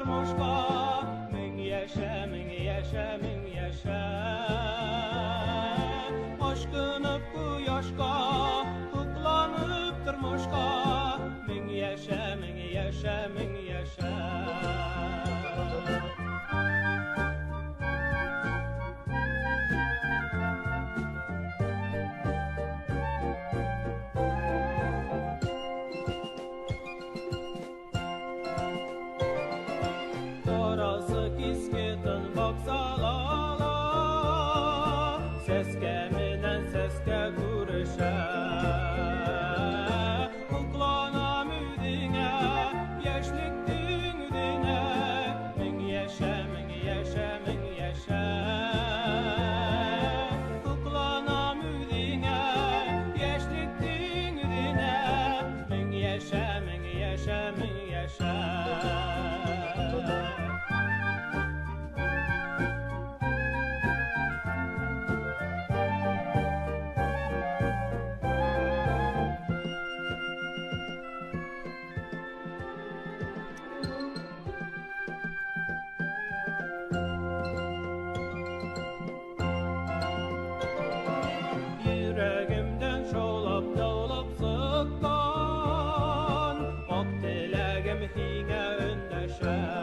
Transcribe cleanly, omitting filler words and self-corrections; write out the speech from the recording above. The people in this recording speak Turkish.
durmuşka min yaşa min yaşa min yaşa aşkınıp bu yaşka kutlanıp durmuşka min yaşa min yaşa min yaşa Kisketin baksalala seske menen seske kuruşa kuklanam üdüne yaşlık düğüne min yaşa min yaşa min yaşa kuklanam üdüne yaşlık düğüne min yaşa min yaşa min yaşa Yüreğimden şolap dağılap sıkkan ak dilegim hine öndeşe